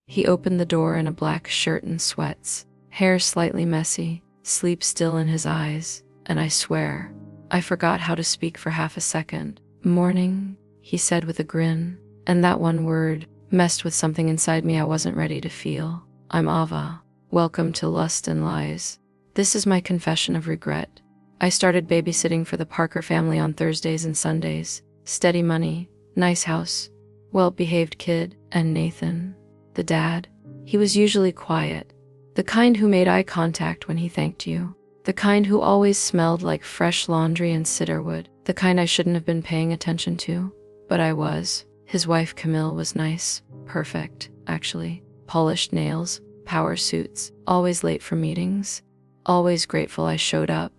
He opened the door in a black shirt and sweats, hair slightly messy, sleep still in his eyes, and I swear, I forgot how to speak for half a second. "Morning," he said with a grin, and that one word messed with something inside me I wasn't ready to feel. "I'm Ava. Welcome to Lust and Lies. This is my confession of regret. I started babysitting for the Parker family on Thursdays and Sundays. Steady money, nice house, well-behaved kid, and Nathan, the dad. He was usually quiet, the kind who made eye contact when he thanked you, the kind who always smelled like fresh laundry and cedarwood, the kind I shouldn't have been paying attention to, but I was. His wife Camille was nice, perfect, actually. Polished nails, power suits, always late for meetings, always grateful I showed up.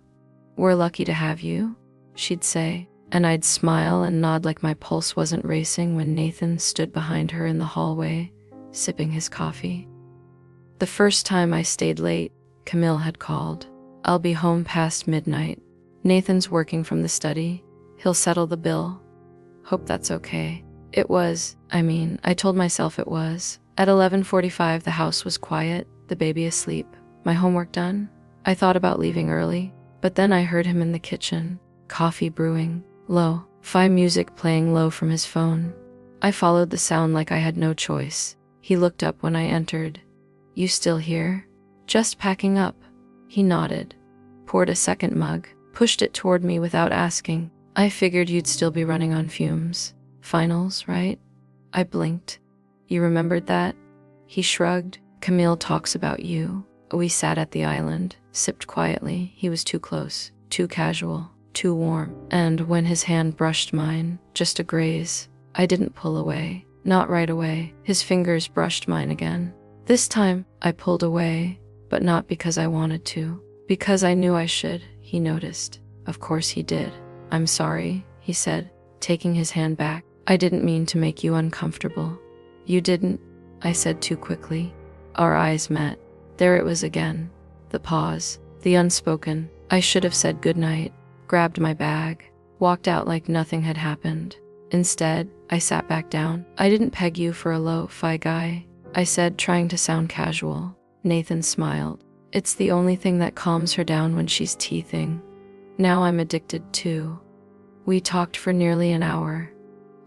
"We're lucky to have you," she'd say, and I'd smile and nod like my pulse wasn't racing when Nathan stood behind her in the hallway, sipping his coffee. The first time I stayed late, Camille had called. "I'll be home past midnight. Nathan's working from the study. He'll settle the bill. Hope that's okay." It was, I told myself it was. At 11:45, the house was quiet, the baby asleep, my homework done. I thought about leaving early, but then I heard him in the kitchen, coffee brewing, lo-fi music playing low from his phone. I followed the sound like I had no choice. He looked up when I entered. "You still here?" "Just packing up." He nodded, poured a second mug, pushed it toward me without asking. "I figured you'd still be running on fumes. Finals, right?" I blinked. "You remembered that?" He shrugged. "Camille talks about you." We sat at the island, sipped quietly. He was too close, too casual, too warm. And when his hand brushed mine, just a graze, I didn't pull away. Not right away. His fingers brushed mine again. This time, I pulled away, but not because I wanted to. Because I knew I should. He noticed. Of course he did. "I'm sorry," he said, taking his hand back. "I didn't mean to make you uncomfortable." "You didn't," I said too quickly. Our eyes met. There it was again. The pause, the unspoken. I should have said goodnight, grabbed my bag, walked out like nothing had happened. Instead, I sat back down. "I didn't peg you for a lo-fi guy," I said, trying to sound casual. Nathan smiled. "It's the only thing that calms her down when she's teething. Now I'm addicted too." We talked for nearly an hour.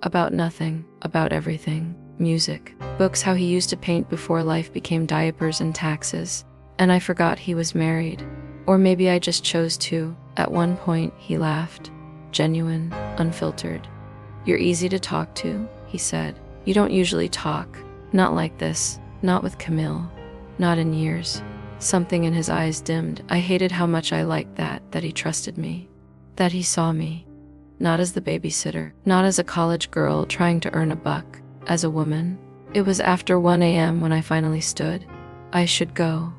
About nothing, about everything. Music, books, how he used to paint before life became diapers and taxes. And I forgot he was married. Or maybe I just chose to. At one point, he laughed. Genuine, unfiltered. "You're easy to talk to," he said. "You don't usually talk. Not like this. Not with Camille. Not in years." Something in his eyes dimmed. I hated how much I liked that he trusted me. That he saw me. Not as the babysitter. Not as a college girl trying to earn a buck. As a woman. It was after 1 a.m. when I finally stood. I should go.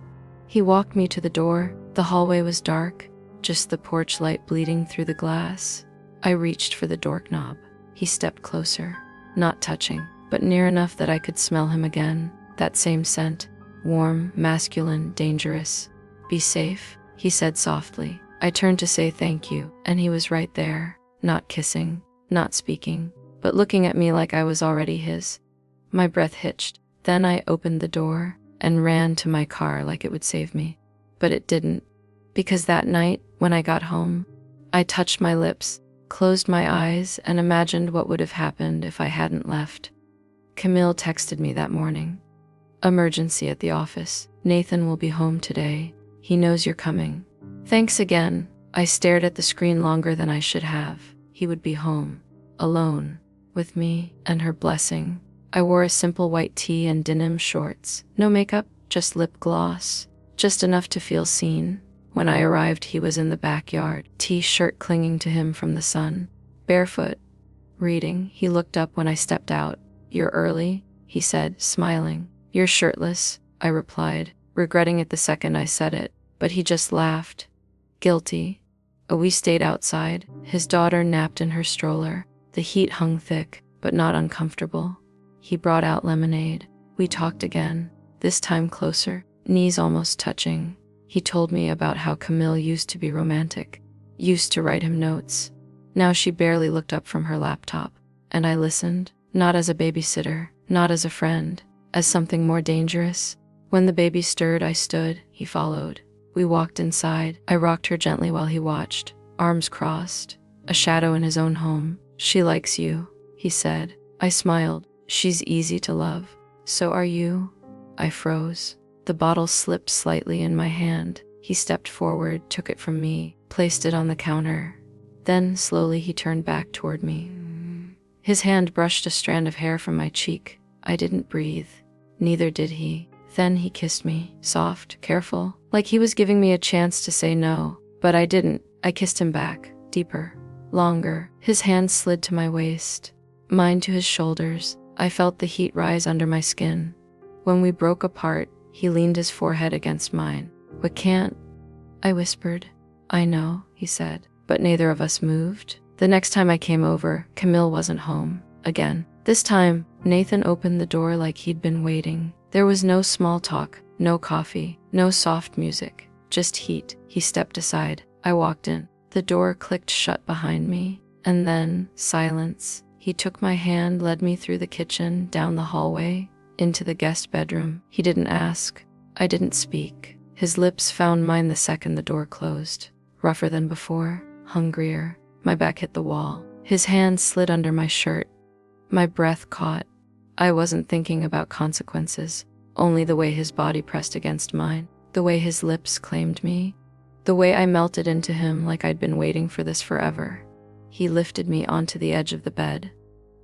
He walked me to the door. The hallway was dark, just the porch light bleeding through the glass. I reached for the doorknob. He stepped closer, not touching, but near enough that I could smell him again. That same scent, warm, masculine, dangerous. "Be safe," he said softly. I turned to say thank you, and he was right there, not kissing, not speaking, but looking at me like I was already his. My breath hitched. Then I opened the door and ran to my car like it would save me. But it didn't. Because that night, when I got home, I touched my lips, closed my eyes, and imagined what would have happened if I hadn't left. Camille texted me that morning. "Emergency at the office. Nathan will be home today. He knows you're coming." Thanks again. I stared at the screen longer than I should have. He would be home. Alone. With me and her blessing. I wore a simple white tee and denim shorts. No makeup, just lip gloss. Just enough to feel seen. When I arrived, he was in the backyard, t-shirt clinging to him from the sun. Barefoot. Reading. He looked up when I stepped out. "You're early," he said, smiling. "You're shirtless," I replied, regretting it the second I said it. But he just laughed. Guilty. We stayed outside. His daughter napped in her stroller. The heat hung thick, but not uncomfortable. He brought out lemonade. We talked again, this time closer, knees almost touching. He told me about how Camille used to be romantic, used to write him notes. Now she barely looked up from her laptop, and I listened, not as a babysitter, not as a friend, as something more dangerous. When the baby stirred, I stood. He followed. We walked inside. I rocked her gently while he watched, arms crossed, a shadow in his own home. "She likes you," he said. I smiled. "She's easy to love." "So are you?" I froze. The bottle slipped slightly in my hand. He stepped forward, took it from me, placed it on the counter. Then, slowly, he turned back toward me. His hand brushed a strand of hair from my cheek. I didn't breathe. Neither did he. Then he kissed me, soft, careful, like he was giving me a chance to say no. But I didn't. I kissed him back, deeper, longer. His hand slid to my waist, mine to his shoulders. I felt the heat rise under my skin. When we broke apart, he leaned his forehead against mine. "We can't," I whispered. "I know," he said, but neither of us moved. The next time I came over, Camille wasn't home. Again. This time, Nathan opened the door like he'd been waiting. There was no small talk, no coffee, no soft music, just heat. He stepped aside. I walked in. The door clicked shut behind me, and then silence. He took my hand, led me through the kitchen, down the hallway, into the guest bedroom. He didn't ask. I didn't speak. His lips found mine the second the door closed. Rougher than before, hungrier. My back hit the wall. His hand slid under my shirt. My breath caught. I wasn't thinking about consequences, only the way his body pressed against mine, the way his lips claimed me, the way I melted into him like I'd been waiting for this forever. He lifted me onto the edge of the bed.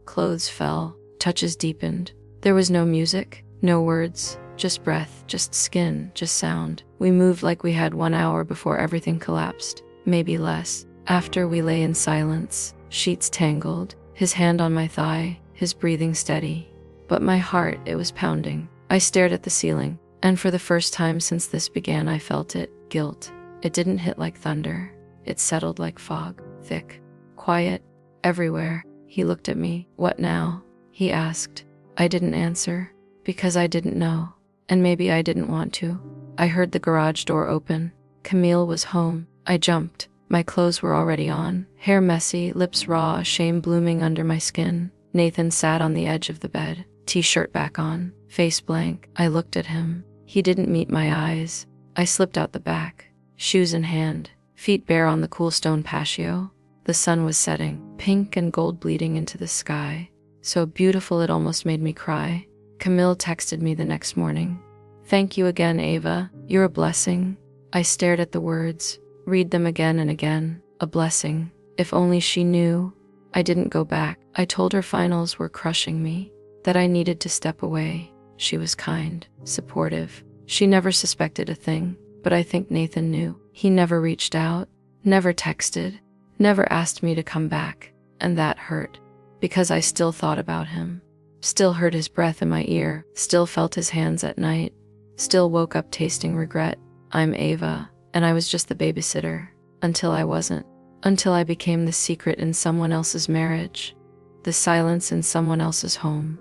Clothes fell, touches deepened. There was no music, no words, just breath, just skin, just sound. We moved like we had 1 hour before everything collapsed, maybe less. After, we lay in silence, sheets tangled, his hand on my thigh, his breathing steady. But my heart, it was pounding. I stared at the ceiling, and for the first time since this began, I felt it, guilt. It didn't hit like thunder. It settled like fog, thick, quiet, everywhere. He looked at me. "What now?" he asked. I didn't answer, because I didn't know, and maybe I didn't want to. I heard the garage door open. Camille was home. I jumped. My clothes were already on, hair messy, lips raw, shame blooming under my skin. Nathan sat on the edge of the bed, t-shirt back on, face blank. I looked at him. He didn't meet my eyes. I slipped out the back, shoes in hand, feet bare on the cool stone patio. The sun was setting, pink and gold bleeding into the sky, so beautiful it almost made me cry. Camille texted me the next morning. "Thank you again, Ava. You're a blessing." I stared at the words, read them again and again. A blessing. If only she knew. I didn't go back. I told her finals were crushing me, that I needed to step away. She was kind, supportive. She never suspected a thing, but I think Nathan knew. He never reached out, never texted, never asked me to come back, and that hurt, because I still thought about him, still heard his breath in my ear, still felt his hands at night, still woke up tasting regret. I'm Ava, and I was just the babysitter, until I wasn't, until I became the secret in someone else's marriage, the silence in someone else's home.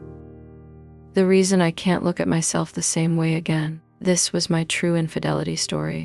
The reason I can't look at myself the same way again. This was my true infidelity story.